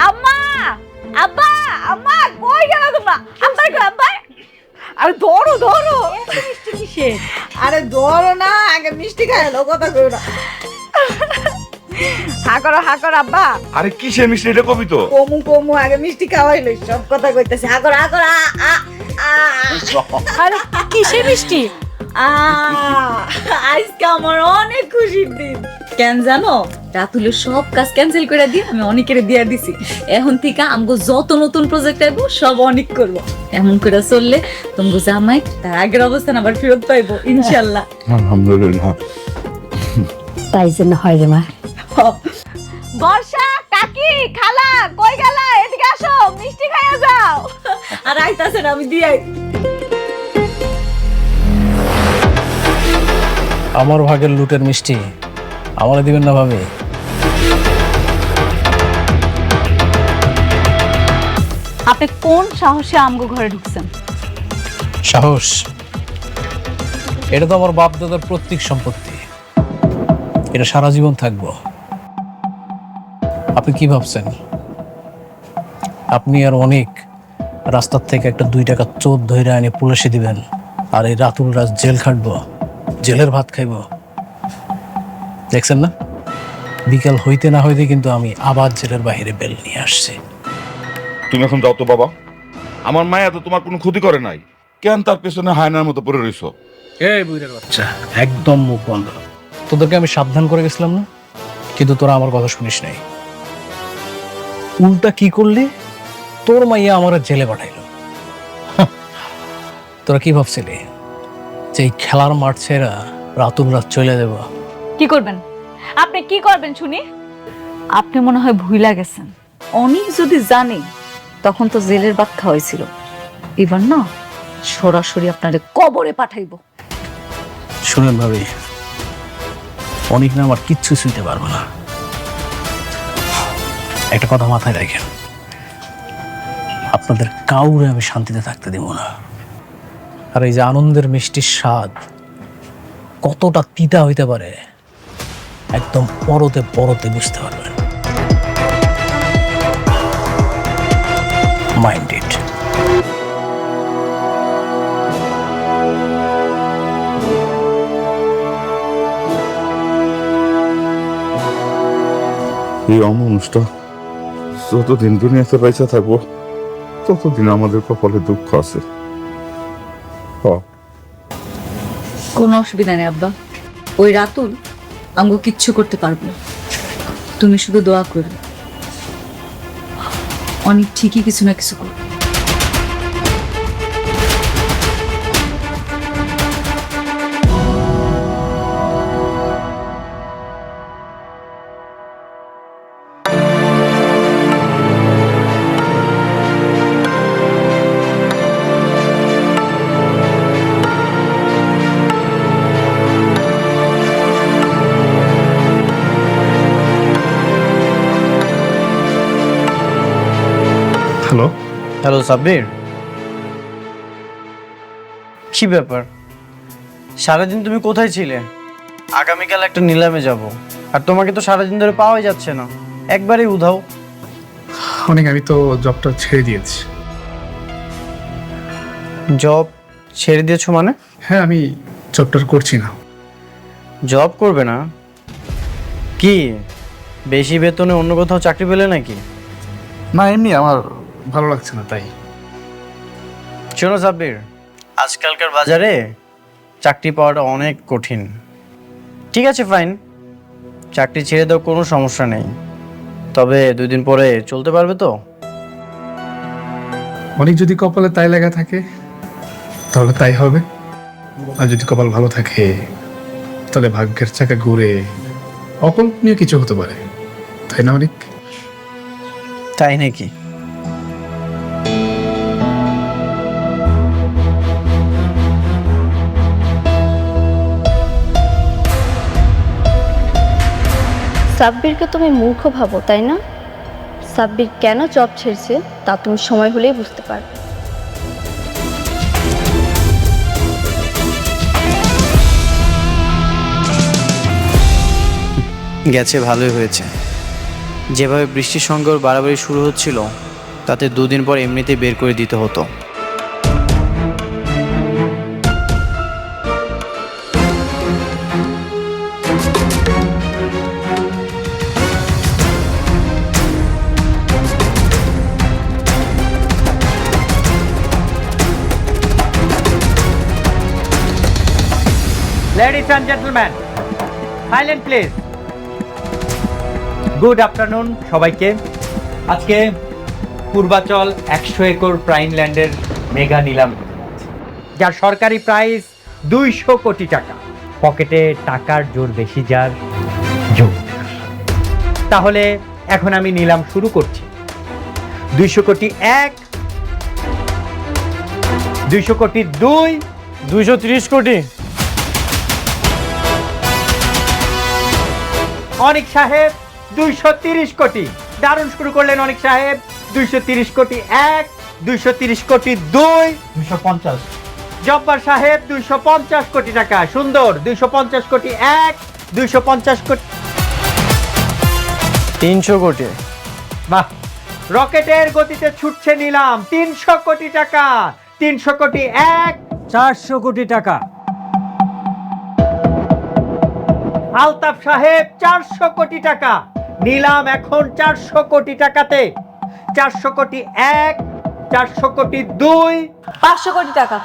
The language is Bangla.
আম্মা, আব্বা, আম্মা কই গেল তোমরা? আব্বা কই আব্বা? আরে ধরো ধরো। এত মিষ্টি কিসে? আরে ধরো না, আগে মিষ্টি খাইলো, কথা কই না। হা করো আব্বা। আরে কিসের মিষ্টি এটা কবি তো? কমু কমু আগে মিষ্টি খাওয়াইলো, সব কথা কইতেছে। আগর আগর আরে কিসের মিষ্টি? আজকে আমার অনেক খুশির দিন। কেন জানো? রাতুলের সব কাজ ক্যান্সেল করে দিয়ে আমি অনেকের দিয়া দিছি। এখন থেকে আমগো যত নতুন প্রজেক্ট আইবো সব অনেক করব। এমন করে চললে তোমগো জামাই তার আগের অবস্থান আবার ফেরত পাইবো ইনশাআল্লাহ। আলহামদুলিল্লাহ। তাই জন্য হয় রে মা। বর্ষা, কাকি, খালা কই গেলা? এদিকে আসো, মিষ্টি খাইয়া যাও। আর আইতাছে না, আমি দিয়াই। আমার ভাগের লুটের মিষ্টি আমারে দিবেন না ভাবি? আপনি কোন সাহসে আমগো ঘরে ঢুকছেন? সাহস? এটা তো আমার বাপ দাদার প্রত্যেক সম্পত্তি, এটা সারা জীবন থাকবো। আপনি কি ভাবছেন আপনি আর অনেক রাস্তার থেকে একটা 2 টাকা চোর ধরে এনে পুলিশে দিবেন আর এই রাতুল রাজ জেল খাটবো, জেলের ভাত খাইব? দেখছেন না, বিকাল হইতে না হইতে কিন্তু আমি আবার জেলের বাইরে বেল নিয়ে আসছি। তুমি এখন যাও তো বাবা, আমার মায়া তো তোমার কোনো ক্ষতি করে নাই, কেন তার পেছনে হায়নার মতো পড়ে রইছো? এই বুইড়ার বাচ্চা, একদম মুখ বন্ধ। তোদেরকে আমি সাবধান করে গেছিলাম না, কিন্তু তোরা আমার কথা শুনিস নাই। উল্টা কি করলি? তোর মাইয়া আমার জেলে পাঠাইলো। তোরা কি ভাবছিলি যে এই খেলার মাঠ ছেড়া রাতুল রাত চলে দেব? কি করবেন আপনি? কি করবেন শুনি? আপনি মনে হয় ভুইলা গেছেন, অনেক যদি জানে তখন তো জেলের ভাত খাওয়াইছিল। এবার না সরাসরি আপনারে কবরে পাঠাইবো। শুনেন ভাবি, অনেক না আমার কিচ্ছু শুনতে পারবো না। একটা কথা মাথায় রাখেন, আপনাদের কাউরে আমি শান্তিতে থাকতে দেব না। আর এই যে আনন্দের মিষ্টির স্বাদ কতটা তিতা হইতে পারে একদম পরতে পরতে বুঝতে পারবেন। Mind it. এই অমানুষটা যতদিন দুনিয়াতে পয়সা থাকবো ততদিন আমাদের কপালে দুঃখ আছে। কোনো অসুবিধা নেই আব্বা, ওই রাতুল আমগো কিচ্ছু করতে পারবো না। তুমি শুধু দোয়া করবে, অনেক ঠিকই কিছু না কিছু করবে। হ্যালো হ্যালো সাব্বির, কি ব্যাপার? সারাদিন তুমি কোথায় ছিলে? আগামীকাল একটা নিলামে যাব, আর তোমাকে তো সারাদিন ধরে পাওয়াই যাচ্ছে না, একবারেই উধাও। অনেক, আমি তো জবটা ছেড়ে দিয়েছি। জব ছেড়ে দিয়েছো মানে? হ্যাঁ, আমি জবটা করছি না। জব করবে না? কি বেশি বেতনে অন্য কোথাও চাকরি পেলে নাকি? না, এমনি আমার ভালো লাগছে না তাই। শোনো সাব্বির, আজকালকার বাজারে চাকরি পাওয়াটা অনেক কঠিন। ঠিক আছে ফাইন, চাকরি ছেড়ে দাও, কোনো সমস্যা নেই, তবে 2 দিন পরে চলতে পারবে তো? অনেক যদি কপালে তাই লেখা থাকে তাহলে তাই হবে, আর যদি কপাল ভালো থাকে তাহলে ভাগ্যের চাকা ঘুরে অকল্পনীয় কিছু হতে পারে, তাই না অনেক? তাই নাকি? সাব্বিরকে তুমি মূর্খ ভাবো তাই না? সাব্বির কেন জব ছেড়েছে তা তুমি সময় হলেই বুঝতে পারবে। গেছে ভালোই হয়েছে। যেভাবে বৃষ্টির সঙ্গে ওর বাড়াবাড়ি শুরু হচ্ছিল, তাতে দুদিন পর এমনিতেই বের করে দিতে হতো। Ladies and gentlemen, silent please. Good afternoon সবাইকে। আজকে পূর্বাচল 100 একর প্রাইম ল্যান্ডের মেগা নিলাম, যার সরকারি প্রাইস 200 কোটি টাকা। পকেটে টাকার জোর বেশি যার জোর। তাহলে এখন আমি নিলাম শুরু করছি। 200 কোটি 1, 200 কোটি 2, 230 কোটি। অনিক সাহেব 230 কোটি। দারুণ শুরু করলেন অনিক সাহেব। 230 কোটি 1, 230 কোটি 2, 250। জব্বার সাহেব 250 কোটি টাকা। সুন্দর। 250 কোটি 1, 250 কোটি। 300 কোটি। বাহ, রকেটের গতিতে ছুটছে নিলাম। 300 কোটি টাকা। 300 কোটি 1, 400 কোটি টাকা। আলতাফ সাহেব 400 কোটি টাকা। নিলাম এখন 400 কোটি টাকাতে। 400 কোটি 1, 400 কোটি 2, 500 কোটি টাকা।